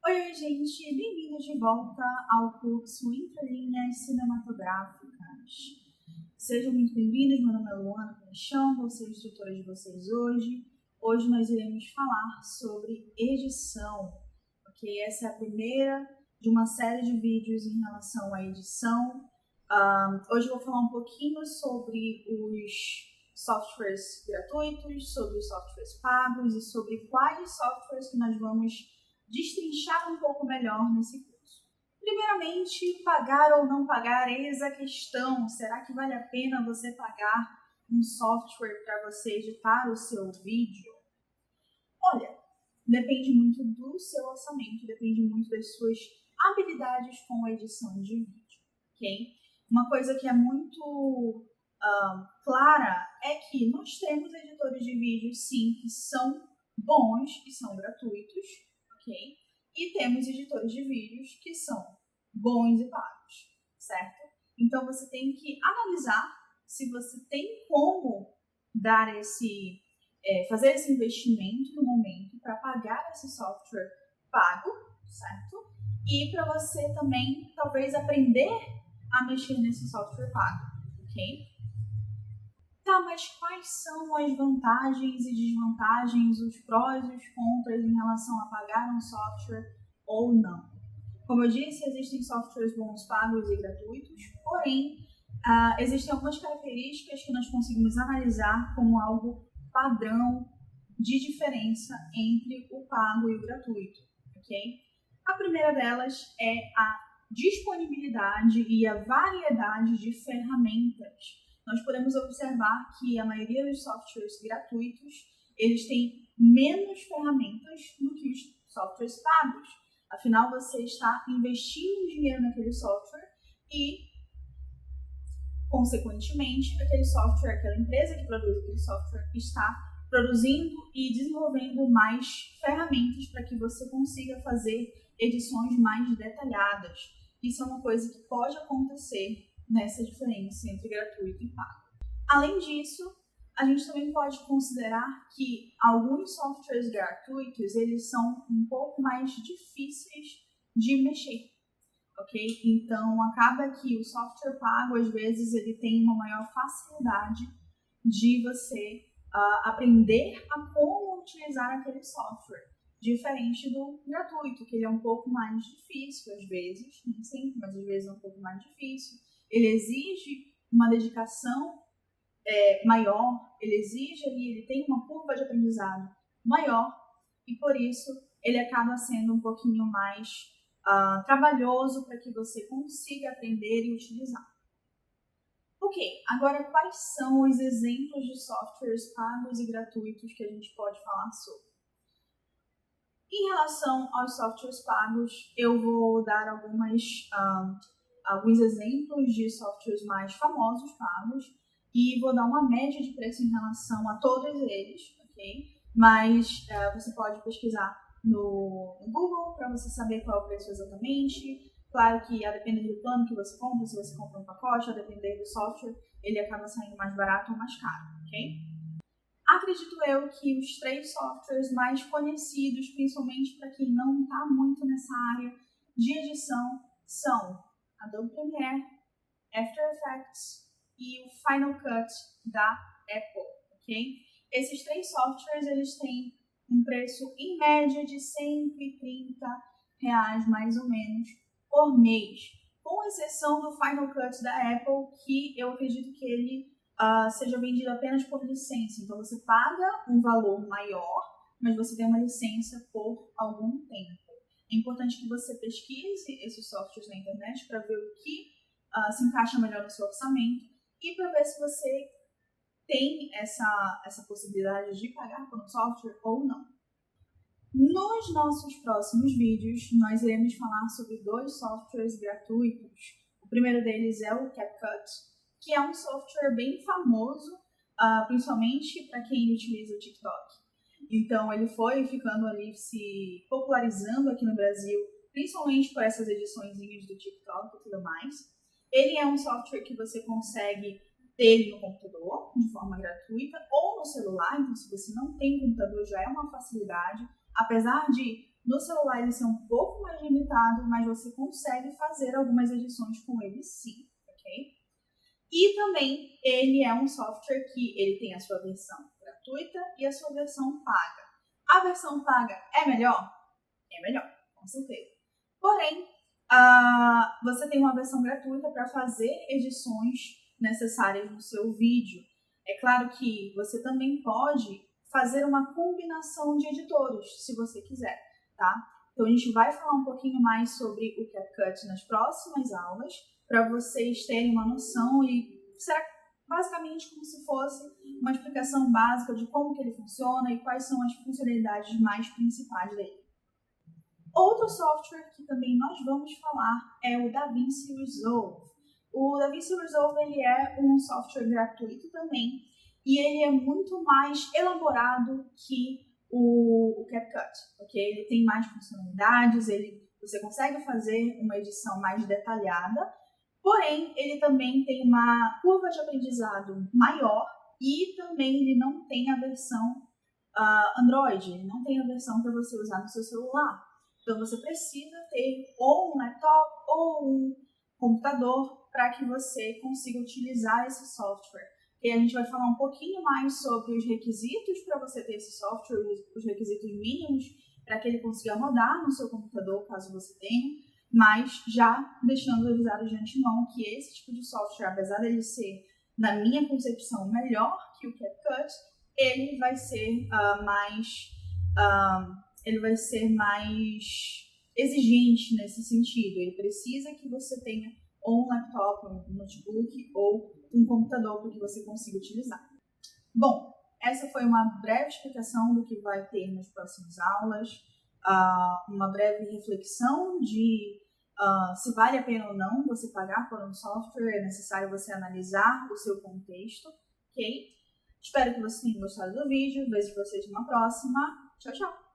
Oi, gente, bem-vindos de volta ao curso Entrelinhas Cinematográficas. Sejam muito bem-vindos, meu nome é Luana Paixão, vou ser instrutora de vocês hoje. Hoje nós iremos falar sobre edição, ok? Essa é a primeira de uma série de vídeos em relação à edição. Hoje eu vou falar um pouquinho sobre os softwares gratuitos, sobre os softwares pagos e sobre quais softwares que nós vamos destrinchar um pouco melhor nesse curso. Primeiramente, pagar ou não pagar, eis a questão. Será que vale a pena você pagar um software para você editar o seu vídeo? Olha, depende muito do seu orçamento, depende muito das suas habilidades com a edição de vídeo, ok? Uma coisa que é muito clara é que nós temos editores de vídeo, sim, que são bons e são gratuitos, ok? E temos editores de vídeos que são bons e pagos, certo? Então você tem que analisar se você tem como dar fazer esse investimento no momento para pagar esse software pago, certo? E para você também, talvez, aprender a mexer nesse software pago, ok? Tá, mas quais são as vantagens e desvantagens, os prós e os contras em relação a pagar um software ou não? Como eu disse, existem softwares bons pagos e gratuitos, porém, existem algumas características que nós conseguimos analisar como algo padrão de diferença entre o pago e o gratuito, ok? A primeira delas é a disponibilidade e a variedade de ferramentas. Nós podemos observar que a maioria dos softwares gratuitos, eles têm menos ferramentas do que os softwares pagos. Afinal, você está investindo dinheiro naquele software e, consequentemente, aquele software, aquela empresa que produz aquele software está produzindo e desenvolvendo mais ferramentas para que você consiga fazer edições mais detalhadas. Isso é uma coisa que pode acontecer nessa diferença entre gratuito e pago. Além disso, a gente também pode considerar que alguns softwares gratuitos, eles são um pouco mais difíceis de mexer, ok? Então, acaba que o software pago, às vezes, ele tem uma maior facilidade de você aprender a como utilizar aquele software, diferente do gratuito, que ele é um pouco mais difícil, às vezes, nem sempre, mas às vezes é um pouco mais difícil. Ele exige uma dedicação maior, ele tem uma curva de aprendizado maior e por isso ele acaba sendo um pouquinho mais trabalhoso para que você consiga aprender e utilizar. Ok, agora quais são os exemplos de softwares pagos e gratuitos que a gente pode falar sobre? Em relação aos softwares pagos, eu vou dar alguns exemplos de softwares mais famosos pagos e vou dar uma média de preço em relação a todos eles, ok? Mas você pode pesquisar no Google para você saber qual é o preço exatamente. Claro que a depender do plano que você compra, se você compra um pacote, a depender do software, ele acaba saindo mais barato ou mais caro, ok? Acredito eu que os 3 softwares mais conhecidos, principalmente para quem não está muito nessa área de edição, são Adobe Premiere, After Effects e o Final Cut da Apple, ok? Esses 3 softwares, eles têm um preço em média de R$130 mais ou menos por mês, com exceção do Final Cut da Apple, que eu acredito que ele seja vendido apenas por licença. Então você paga um valor maior, mas você tem uma licença por algum tempo. É importante que você pesquise esses softwares na internet para ver o que se encaixa melhor no seu orçamento e para ver se você tem essa possibilidade de pagar por um software ou não. Nos nossos próximos vídeos, nós iremos falar sobre 2 softwares gratuitos. O primeiro deles é o CapCut, que é um software bem famoso, principalmente para quem utiliza o TikTok. Então, ele foi ficando ali, se popularizando aqui no Brasil, principalmente por essas ediçõezinhas do TikTok e tudo mais. Ele é um software que você consegue ter ele no computador, de forma gratuita, ou no celular. Então, se você não tem computador, já é uma facilidade. Apesar de No celular ele é um pouco mais limitado, mas você consegue fazer algumas edições com ele sim, ok? E também ele é um software que ele tem a sua versão gratuita e a sua versão paga. A versão paga é melhor? É melhor, com certeza. Porém, você tem uma versão gratuita para fazer edições necessárias no seu vídeo. É claro que você também pode fazer uma combinação de editores, se você quiser, tá? Então a gente vai falar um pouquinho mais sobre o CapCut nas próximas aulas, para vocês terem uma noção e será basicamente como se fosse uma explicação básica de como que ele funciona e quais são as funcionalidades mais principais dele. Outro software que também nós vamos falar é o DaVinci Resolve. O DaVinci Resolve ele é um software gratuito também e ele é muito mais elaborado que o CapCut, ok? Ele tem mais funcionalidades, você consegue fazer uma edição mais detalhada, porém ele também tem uma curva de aprendizado maior e também ele não tem a versão Android, ele não tem a versão para você usar no seu celular. Então você precisa ter ou um laptop ou um computador para que você consiga utilizar esse software. E a gente vai falar um pouquinho mais sobre os requisitos para você ter esse software, os requisitos mínimos para que ele consiga rodar no seu computador, caso você tenha, mas já deixando avisado de antemão que esse tipo de software, apesar dele ser, na minha concepção, melhor que o CapCut, ele vai ser mais exigente nesse sentido. Ele precisa que você tenha ou um laptop, um notebook ou um computador para que você consiga utilizar. Bom, essa foi uma breve explicação do que vai ter nas próximas aulas, uma breve reflexão de se vale a pena ou não você pagar por um software, é necessário você analisar o seu contexto, ok? Espero que vocês tenham gostado do vídeo, vejo vocês numa próxima. Tchau, tchau!